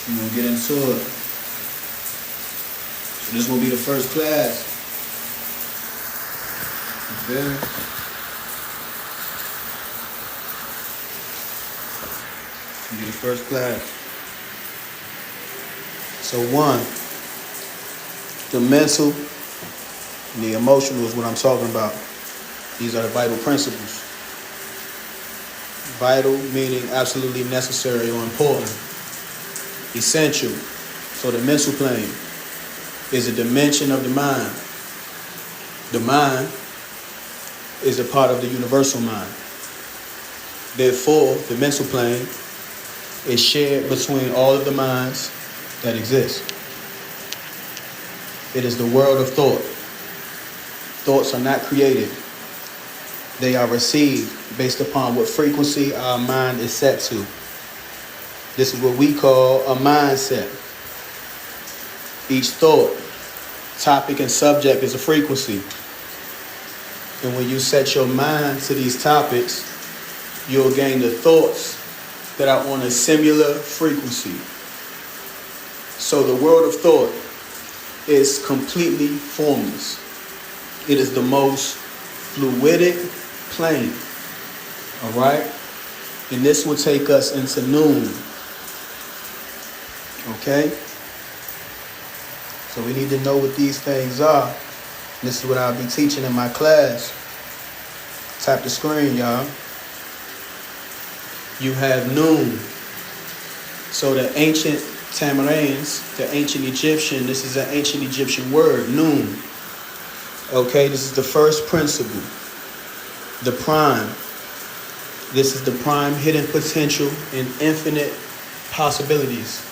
We're gonna get into it. So this will be the first class. You feel me? This will be the first class. So one, the mental and the emotional is what I'm talking about. These are the vital principles. Vital meaning absolutely necessary or important. Essential. So the mental plane is a dimension of the mind. The mind is a part of the universal mind. Therefore, the mental plane is shared between all of the minds that exist. It is the world of thought. Thoughts are not created. They are received based upon what frequency our mind is set to. This is what we call a mindset. Each thought, topic, and subject is a frequency. And when you set your mind to these topics, you'll gain the thoughts that are on a similar frequency. So the world of thought is completely formless. It is the most fluidic plane. All right? And this will take us into noon. Okay? So we need to know what these things are. This is what I'll be teaching in my class. Tap the screen, y'all. You have noon. So the ancient Tamarans, the ancient Egyptian, this is an ancient Egyptian word, noon. Okay, this is the first principle. The prime. This is the prime hidden potential and infinite possibilities.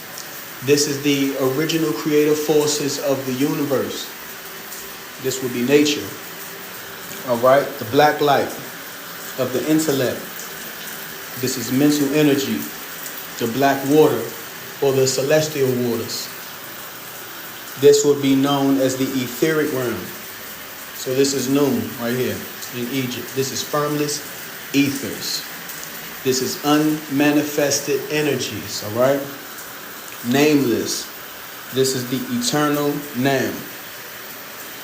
This is the original creative forces of the universe. This would be nature. All right, the black light of the intellect. This is mental energy, the black water or the celestial waters. This would be known as the etheric realm. So this is noon right here in Egypt. This is formless ethers. This is unmanifested energies, all right? Nameless. This is the eternal now.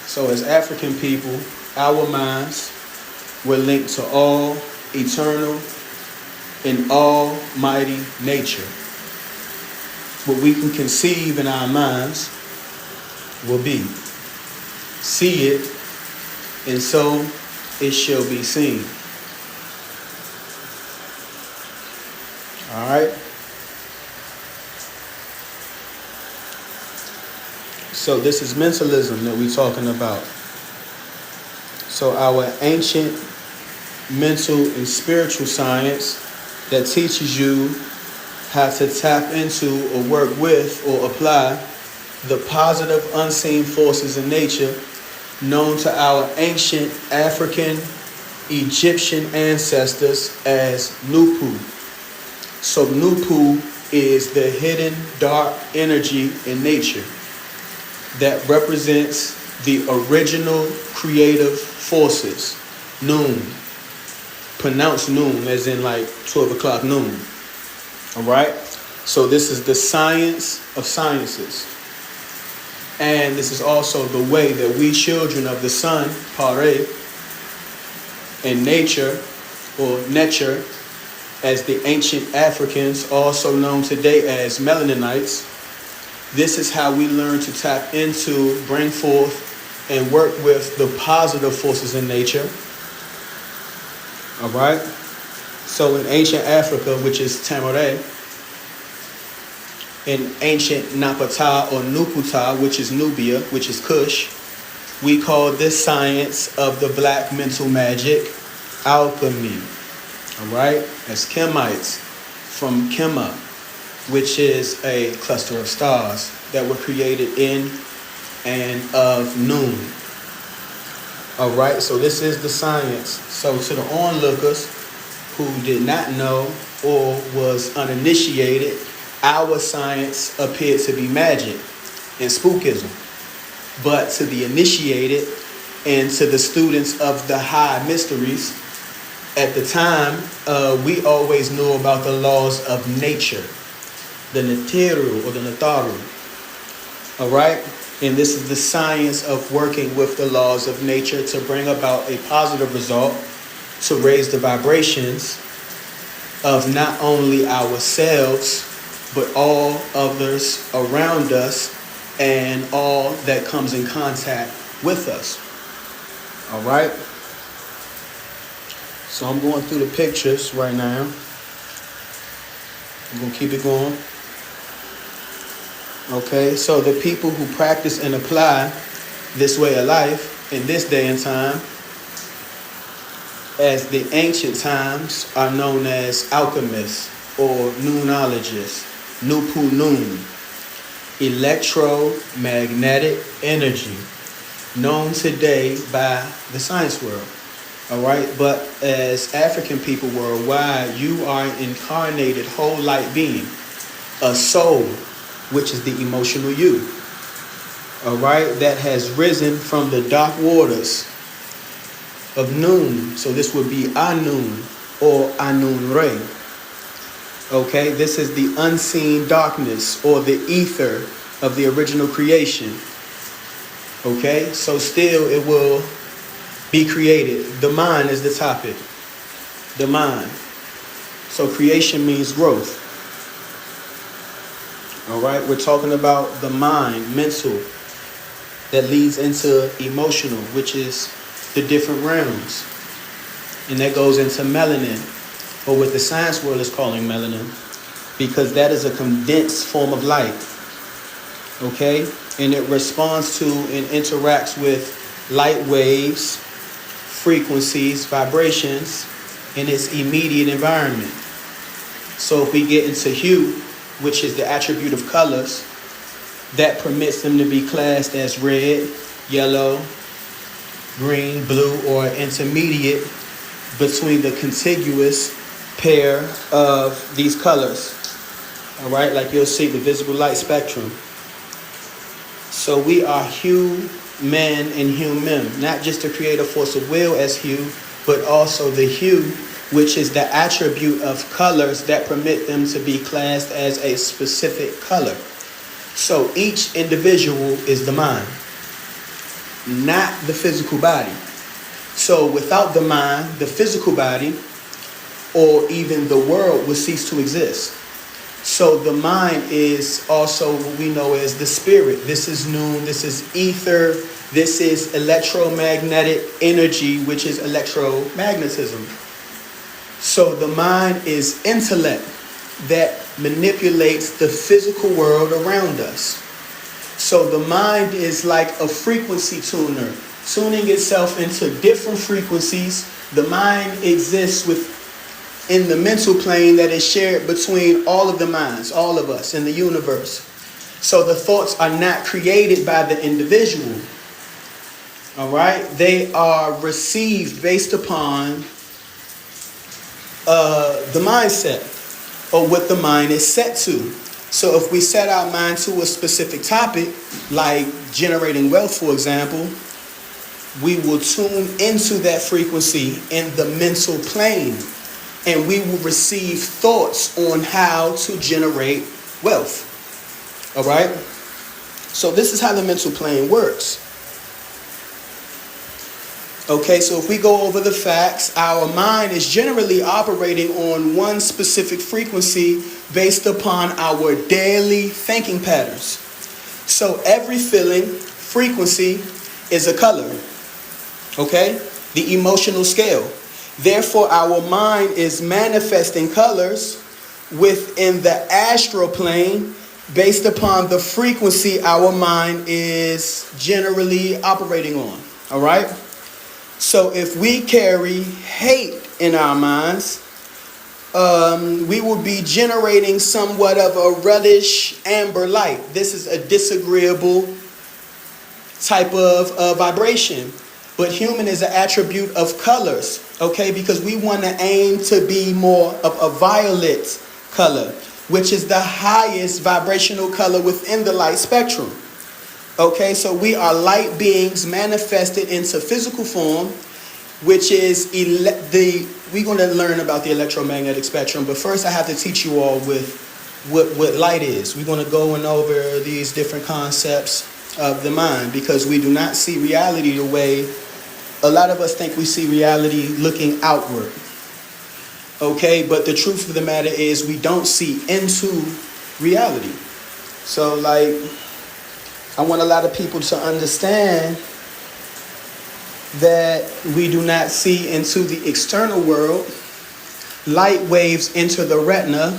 So as African people, our minds were linked to all eternal and almighty nature. What we can conceive in our minds will be. See it, and so it shall be seen. All right? So this is mentalism that we're talking about. So our ancient mental and spiritual science that teaches you how to tap into or work with or apply the positive unseen forces in nature known to our ancient African Egyptian ancestors as Nupu. So Nupu is the hidden dark energy in nature that represents the original creative forces. Noon. Pronounced noon as in like 12 o'clock noon. All right? So this is the science of sciences. And this is also the way that we children of the sun, Pare, and nature, or nature, as the ancient Africans, also known today as melaninites, this is how we learn to tap into, bring forth, and work with the positive forces in nature. All right? So in ancient Africa, which is Tamare, in ancient Napata or Nuputa, which is Nubia, which is Kush, we call this science of the black mental magic alchemy. All right? As Kemites from Kema, which is a cluster of stars that were created in and of noon. All right, so this is the science. So to the onlookers who did not know or was uninitiated, our science appeared to be magic and spookism. But to the initiated and to the students of the high mysteries, at the time, we always knew about the laws of nature. the Natiru or the Nataru. All right? And this is the science of working with the laws of nature to bring about a positive result, to raise the vibrations of not only ourselves, but all others around us and all that comes in contact with us. All right? So I'm going through the pictures right now. I'm going to keep it going. Okay, so the people who practice and apply this way of life in this day and time, as the ancient times, are known as alchemists or noonologists, Nupu Noon, electromagnetic energy, known today by the science world. All right, but as African people worldwide, you are an incarnated whole light being, a soul, which is the emotional you, all right, that has risen from the dark waters of noon. So this would be Anun or Anun Ray. Okay, this is the unseen darkness or the ether of the original creation. Okay, so still it will be created. The mind is the topic. The mind. So creation means growth. All right, we're talking about the mind, mental, that leads into emotional, which is the different realms. And that goes into melanin, or what the science world is calling melanin, because that is a condensed form of light. Okay, and it responds to and interacts with light waves, frequencies, vibrations in its immediate environment. So if we get into hue, which is the attribute of colors, that permits them to be classed as red, yellow, green, blue, or intermediate between the contiguous pair of these colors. All right, like you'll see the visible light spectrum. So we are hue, men, and human, not just the creative force of will as hue, but also the hue, which is the attribute of colors that permit them to be classed as a specific color. So each individual is the mind, not the physical body. So without the mind, the physical body, or even the world, would cease to exist. So the mind is also what we know as the spirit. This is noon, this is ether, this is electromagnetic energy, which is electromagnetism. So the mind is intellect that manipulates the physical world around us. So the mind is like a frequency tuner, tuning itself into different frequencies. The mind exists in the mental plane that is shared between all of the minds, all of us in the universe. So the thoughts are not created by the individual. All right? They are received based upon the mindset, or what the mind is set to. So if we set our mind to a specific topic, like generating wealth, for example, we will tune into that frequency in the mental plane, and we will receive thoughts on how to generate wealth. All right? So this is how the mental plane works. Okay, so if we go over the facts, our mind is generally operating on one specific frequency based upon our daily thinking patterns. So every feeling, frequency, is a color. Okay? The emotional scale. Therefore, our mind is manifesting colors within the astral plane based upon the frequency our mind is generally operating on. All right? So if we carry hate in our minds, we will be generating somewhat of a reddish amber light. This is a disagreeable type of vibration. But human is an attribute of colors, okay? Because we want to aim to be more of a violet color, which is the highest vibrational color within the light spectrum. Okay, so we are light beings manifested into physical form, which is we're going to learn about the electromagnetic spectrum. But first I have to teach you all with what light is. We're going to go in over these different concepts of the mind, because we do not see reality the way a lot of us think we see reality, looking outward. Okay, but the truth of the matter is we don't see into reality. So, like, I want a lot of people to understand that we do not see into the external world. Light waves enter the retina,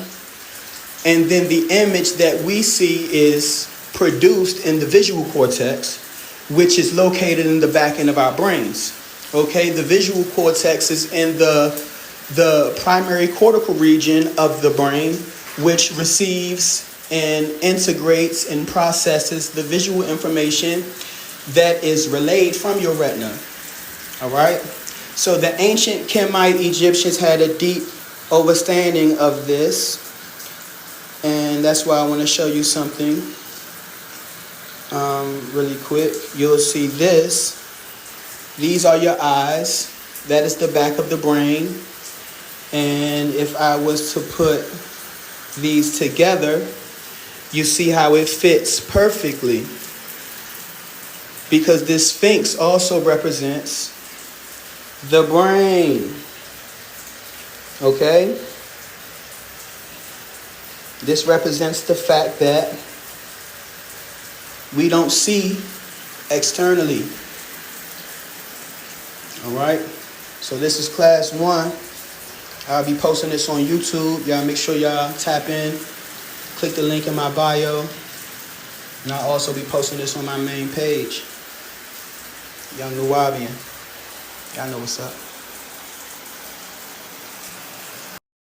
and then the image that we see is produced in the visual cortex, which is located in the back end of our brains. Okay, the visual cortex is in the primary cortical region of the brain, which receives and integrates and processes the visual information that is relayed from your retina. All right. So the ancient Kemite Egyptians had a deep understanding of this, and that's why I want to show you something really quick. You'll see this. These are your eyes. That is the back of the brain. And if I was to put these together, you see how it fits perfectly, because this sphinx also represents the brain. Okay? This represents the fact that we don't see externally. All right? So this is class 1. I'll be posting this on YouTube. Y'all make sure y'all tap in. Click the link in my bio. And I'll also be posting this on my main page. Young Nuwaubian. Y'all know what's up.